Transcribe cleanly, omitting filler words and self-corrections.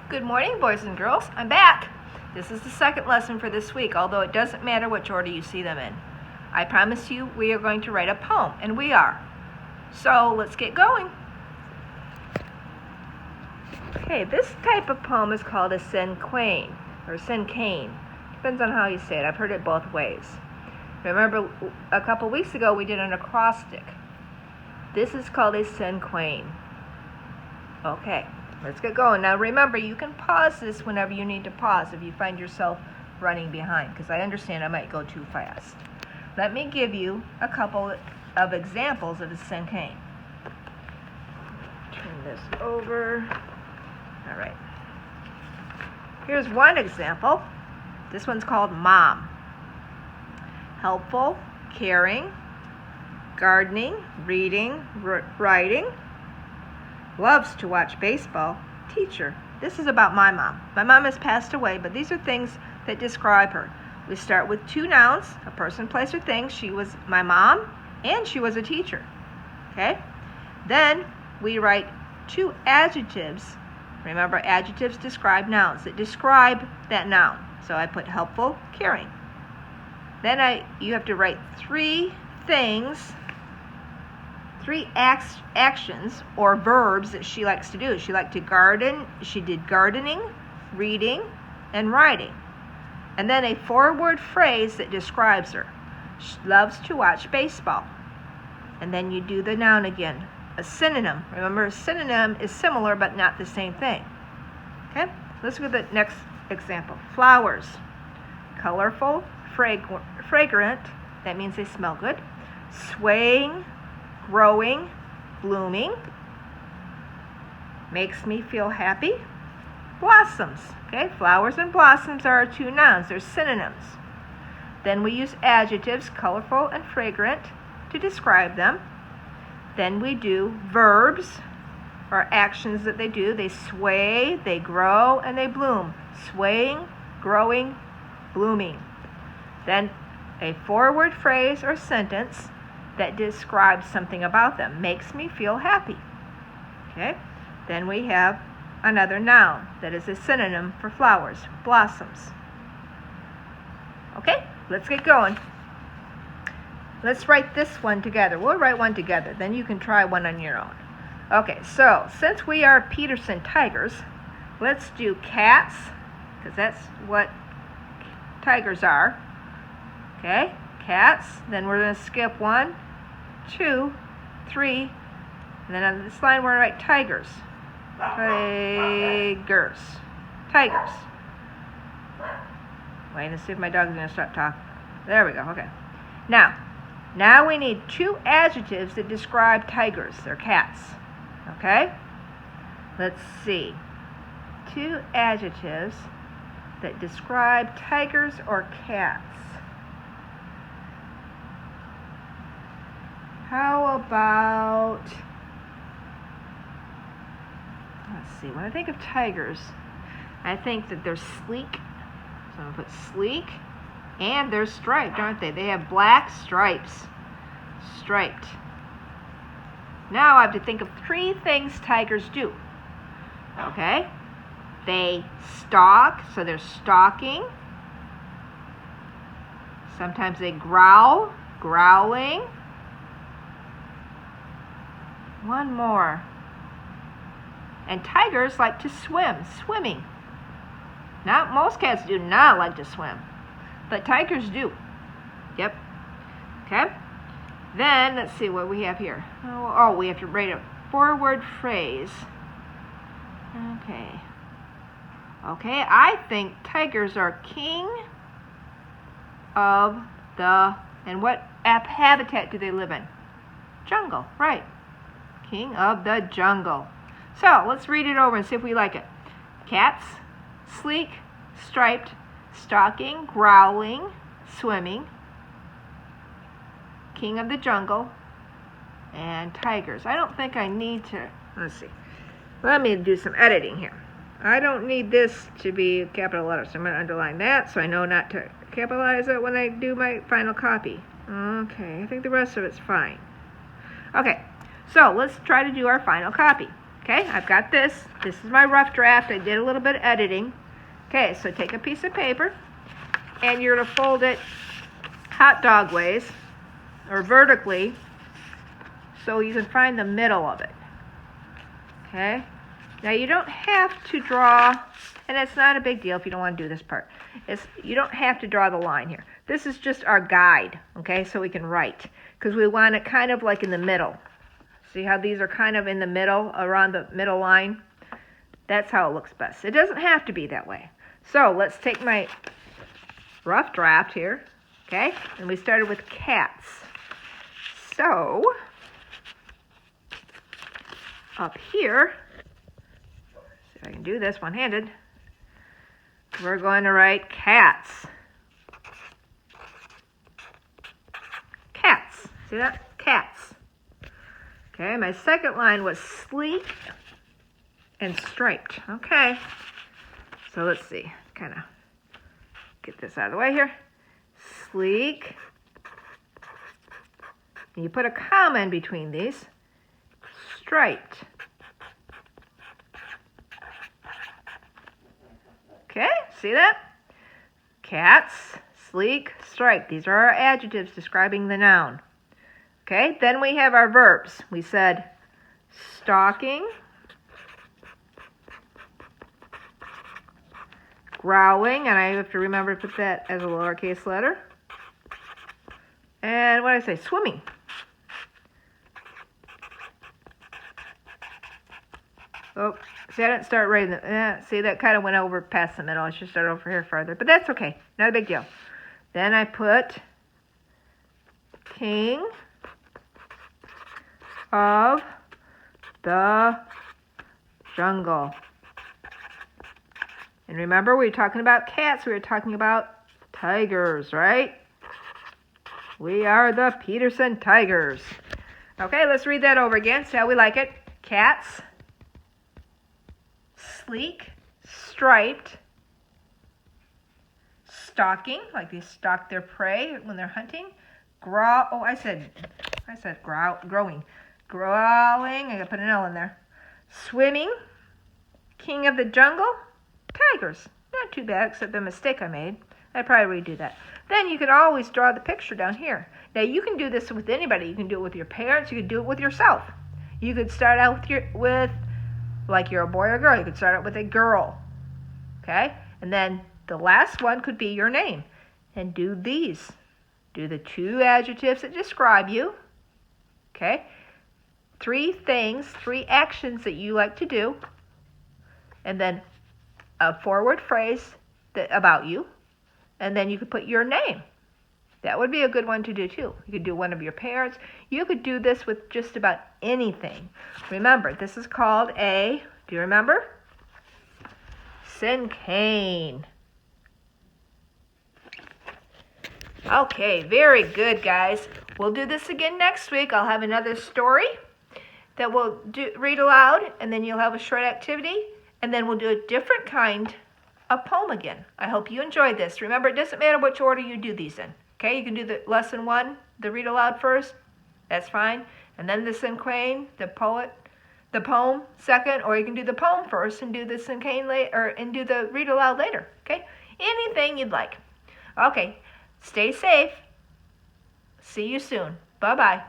Good morning, boys and girls. I'm back. This is the second lesson for this week, although it doesn't matter which order you see them in. I promise you we are going to write a poem, and we are. So let's get going. Okay, this type of poem is called a cinquain, or cinquain. Depends on how you say it. I've heard it both ways. Remember, a couple weeks ago we did an acrostic. This is called a cinquain. Okay, let's get going. Now remember, you can pause this whenever you need to pause if you find yourself running behind, because I understand I might go too fast. Let me give you a couple of examples of a cinquain. Turn this over. All right. Here's one example. This one's called Mom. Helpful, caring, gardening, reading, writing, loves to watch baseball, teacher. This is about my mom. My mom has passed away, but these are things that describe her. We start with two nouns, a person, place, or thing. She was my mom, and she was a teacher. Okay? Then we write two adjectives. Remember, adjectives describe nouns that describe that noun. So I put helpful, caring. Then you have to write three things, three actions or verbs that she likes to do. She liked to garden. She did gardening, reading, and writing. And then a four-word phrase that describes her. She loves to watch baseball. And then you do the noun again. A synonym. Remember, a synonym is similar but not the same thing. Okay? Let's look at the next example. Flowers. Colorful, fragrant. That means they smell good. Swaying, growing, blooming. Makes me feel happy. Blossoms. Okay, flowers and blossoms are our two nouns. They're synonyms. Then we use adjectives, colorful and fragrant, to describe them. Then we do verbs, or actions that they do. They sway, they grow, and they bloom. Swaying, growing, blooming. Then a four-word phrase or sentence that describes something about them. Makes me feel happy. Okay? Then we have another noun that is a synonym for flowers, blossoms. Okay? Let's get going. Let's write this one together. We'll write one together. Then you can try one on your own. Okay, so since we are Peterson Tigers, let's do cats, because that's what tigers are. Okay? Cats. Then we're going to skip 1, 2, 3, and then on this line we're going to write tigers. Tigers. Tigers. Wait and see if my dog's going to stop talking. There we go. Okay. Now we need two adjectives that describe tigers. They're cats. Okay? Let's see. Two adjectives that describe tigers or cats. How about, let's see, when I think of tigers, I think that they're sleek. So I'm going to put sleek, and they're striped, aren't they? They have black stripes. Striped. Now I have to think of three things tigers do. Okay? They stalk, so they're stalking. Sometimes they growl, growling. One more. And tigers like to swim, swimming. Not most cats do not like to swim, but tigers do. Yep. Okay. Then let's see what we have here. Oh, we have to write a four-word phrase. Okay. Okay, I think tigers are king of the, and what habitat do they live in? Jungle, right. King of the jungle. So let's read it over and see if we like it. Cats, sleek, striped, stalking, growling, swimming, king of the jungle, and tigers. I don't think I need to, let's see. Let me do some editing here. I don't need this to be capital letters, so I'm going to underline that so I know not to capitalize it when I do my final copy. Okay, I think the rest of it's fine. Okay. So let's try to do our final copy. Okay, I've got this. This is my rough draft. I did a little bit of editing. Okay, so take a piece of paper, and you're going to fold it hot dog ways, or vertically, so you can find the middle of it. Okay? Now you don't have to draw, and it's not a big deal if you don't want to do this part. You don't have to draw the line here. This is just our guide, okay, so we can write, because we want it kind of like in the middle. See how these are kind of in the middle, around the middle line? That's how it looks best. It doesn't have to be that way. So let's take my rough draft here, okay, and we started with cats. So up here, see if I can do this one-handed, we're going to write cats. Cats. See that? Cats. Okay, my second line was sleek and striped. Okay, so let's see. Kind of get this out of the way here. Sleek. And you put a comma in between these. Striped. Okay, see that? Cats, sleek, striped. These are our adjectives describing the noun. Okay, then we have our verbs. We said stalking, growling, and I have to remember to put that as a lowercase letter. And what did I say? Swimming. Oh, see, I didn't start right in the, see, that kind of went over past the middle. I should start over here farther, but that's okay. Not a big deal. Then I put king of the jungle. And remember, we were talking about cats. We were talking about tigers, right? We are the Peterson Tigers. Okay, let's read that over again. See how we like it. Cats, sleek, striped, stalking, like they stalk their prey when they're hunting. Growing. Growling, I gotta put an L in there. Swimming, king of the jungle, tigers. Not too bad, except the mistake I made. I'd probably redo that. Then you can always draw the picture down here. Now you can do this with anybody. You can do it with your parents. You can do it with yourself. You could start out with like you're a boy or girl. You could start out with a girl. Okay? And then the last one could be your name. And do these. Do the 2 adjectives that describe you. Okay? 3 things, 3 actions that you like to do. And then a forward phrase about you. And then you could put your name. That would be a good one to do too. You could do one of your parents. You could do this with just about anything. Remember, this is called a, do you remember? Syncane. Okay, very good, guys. We'll do this again next week. I'll have another story that we'll read aloud, and then you'll have a short activity, and then we'll do a different kind of poem again. I hope you enjoyed this. Remember, it doesn't matter which order you do these in. Okay, you can do the lesson 1, the read aloud first. That's fine. And then the syncane, the poem second, or you can do the poem first and do the syncane later, and do the read aloud later. Okay, anything you'd like. Okay, stay safe. See you soon. Bye-bye.